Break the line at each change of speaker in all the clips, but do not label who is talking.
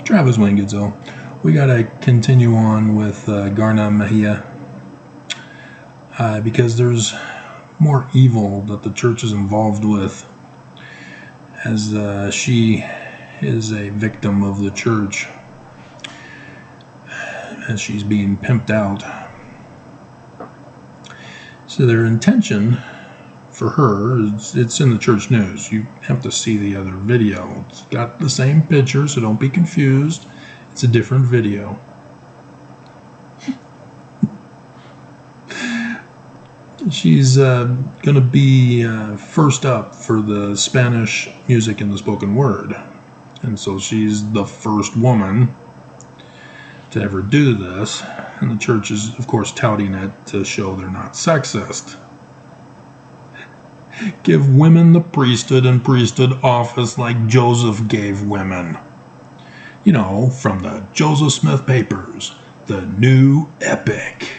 Travis Wayne Goodsell. We got to continue on with Garna Mejia because there's more evil that the church is involved with, as she is a victim of the church, as she's being pimped out. So their intention for her, it's in the church news. You have to see the other video. It's got the same picture, so don't be confused. It's a different video. She's going to be first up for the Spanish music and the spoken word. And so she's the first woman to ever do this. And the church is, of course, touting it to show they're not sexist. Give women the priesthood and priesthood office like Joseph gave women. You know, from the Joseph Smith Papers, the new epic.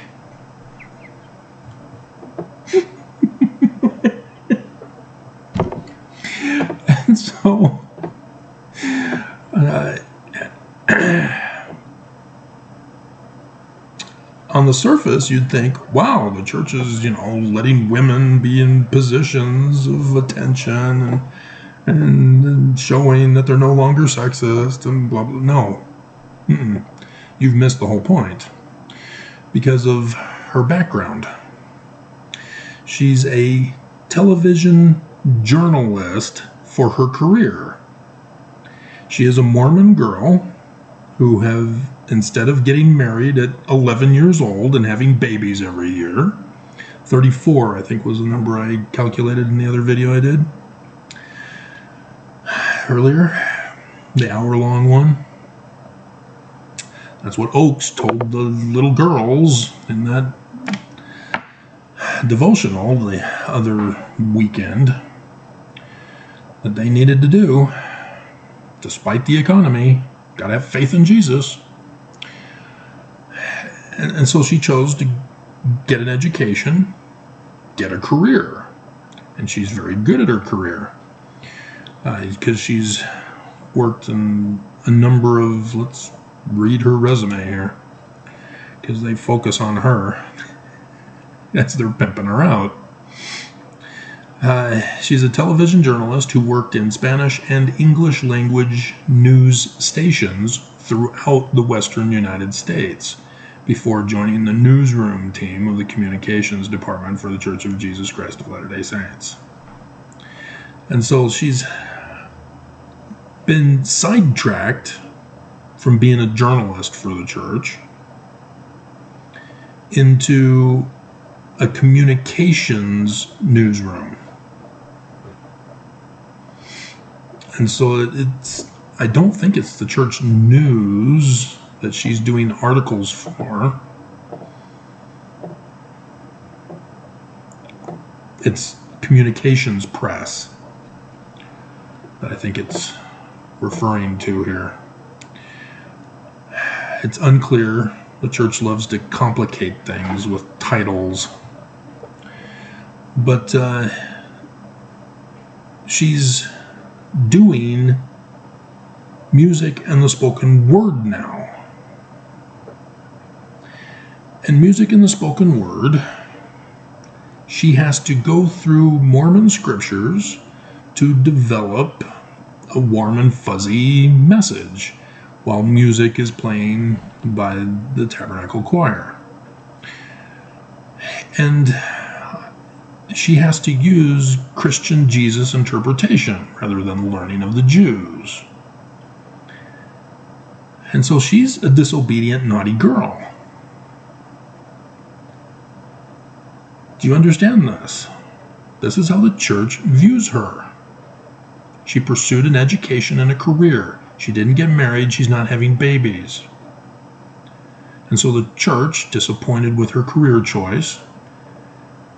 And so, on the surface, you'd think, wow, the church is, letting women be in positions of attention and showing that they're no longer sexist and blah, blah. No. You've missed the whole point. Because of her background. She's a television journalist for her career. She is a Mormon girl who instead of getting married at 11 years old and having babies every year, 34 I think was the number I calculated in the other video I did earlier, the hour-long one. That's what Oakes told the little girls in that devotional the other weekend that they needed to do. Despite the economy, gotta have faith in Jesus. And so she chose to get an education, get a career. And she's very good at her career. Because she's worked in a number of, let's read her resume here, because they focus on her as they're pimping her out. She's a television journalist who worked in Spanish and English language news stations throughout the western United States before joining the newsroom team of the communications department for the Church of Jesus Christ of Latter-day Saints. And so she's been sidetracked from being a journalist for the church into a communications newsroom. And so I don't think it's the church news that she's doing articles for. It's communications press that I think it's referring to here. It's unclear. The church loves to complicate things with titles. But she's doing music and the spoken word now. And music and the spoken word, she has to go through Mormon scriptures to develop a warm and fuzzy message while music is playing by the Tabernacle Choir. And she has to use Christian Jesus interpretation rather than learning of the Jews. And so she's a disobedient, naughty girl. Do you understand this? This is how the church views her. She pursued an education and a career. She didn't get married. She's not having babies. And so the church, disappointed with her career choice,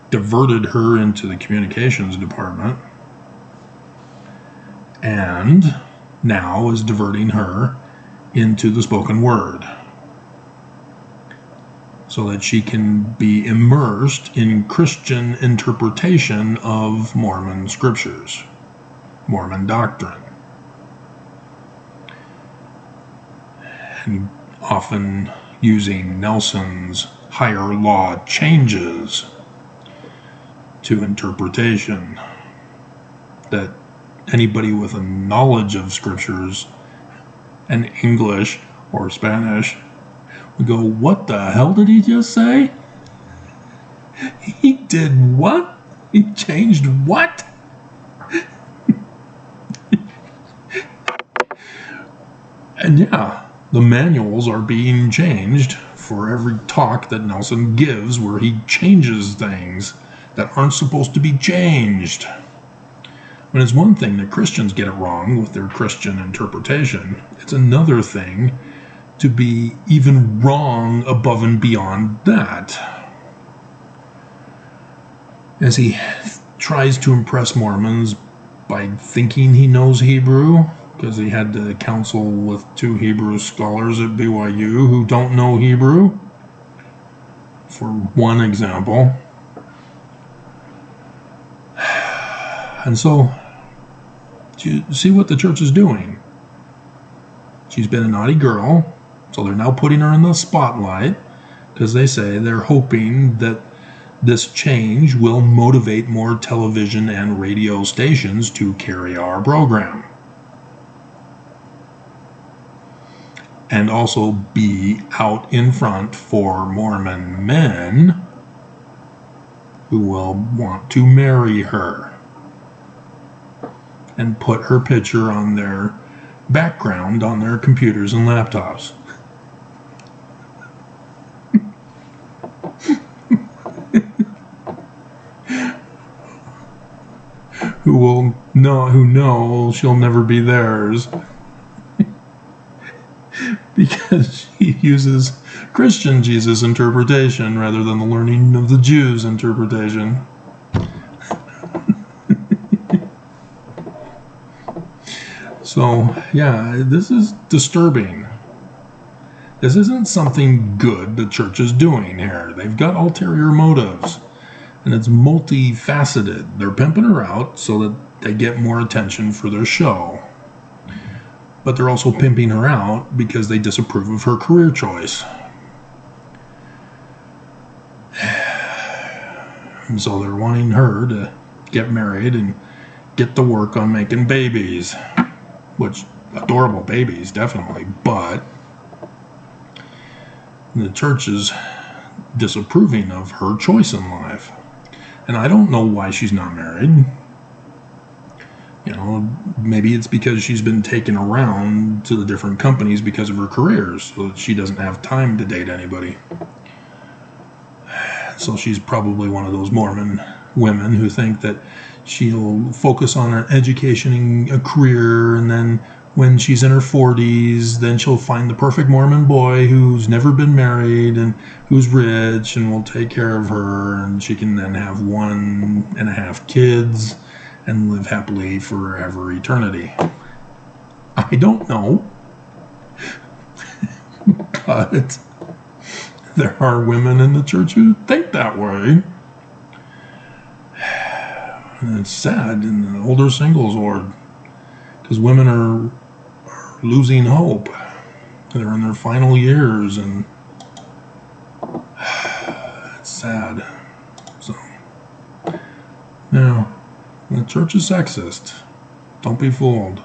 diverted her into the communications department and now is diverting her into the spoken word so that she can be immersed in Christian interpretation of Mormon scriptures, Mormon doctrine. and often using Nelson's higher law changes to interpretation, that anybody with a knowledge of scriptures and English or Spanish would go, what the hell did he just say? He did what? He changed what? And yeah, the manuals are being changed for every talk that Nelson gives where he changes things that aren't supposed to be changed. When it's one thing that Christians get it wrong with their Christian interpretation, it's another thing to be even wrong above and beyond that. As he tries to impress Mormons by thinking he knows Hebrew, because he had to counsel with 2 Hebrew scholars at BYU who don't know Hebrew, for one example. And so, do you see what the church is doing? She's been a naughty girl, so they're now putting her in the spotlight, because they say they're hoping that this change will motivate more television and radio stations to carry our program. And also be out in front for Mormon men who will want to marry her and put her picture on their background on their computers and laptops. who know she'll never be theirs. Because she uses Christian Jesus interpretation rather than the learning of the Jews interpretation. So, yeah, this is disturbing. This isn't something good the church is doing here. They've got ulterior motives, and it's multifaceted. They're pimping her out so that they get more attention for their show. But they're also pimping her out because they disapprove of her career choice. And so they're wanting her to get married and get to work on making babies. Which, adorable babies, definitely, but the church is disapproving of her choice in life. And I don't know why she's not married. You know, maybe it's because she's been taken around to the different companies because of her careers, so that she doesn't have time to date anybody. So she's probably one of those Mormon women who think that she'll focus on her education and a career, and then when she's in her 40s, then she'll find the perfect Mormon boy who's never been married and who's rich and will take care of her, and she can then have 1.5 kids and live happily forever eternity. I don't know. But there are women in the church who think that way. And it's sad in the older singles ward, because women are losing hope. They're in their final years, and it's sad. So, yeah, the church is sexist. Don't be fooled.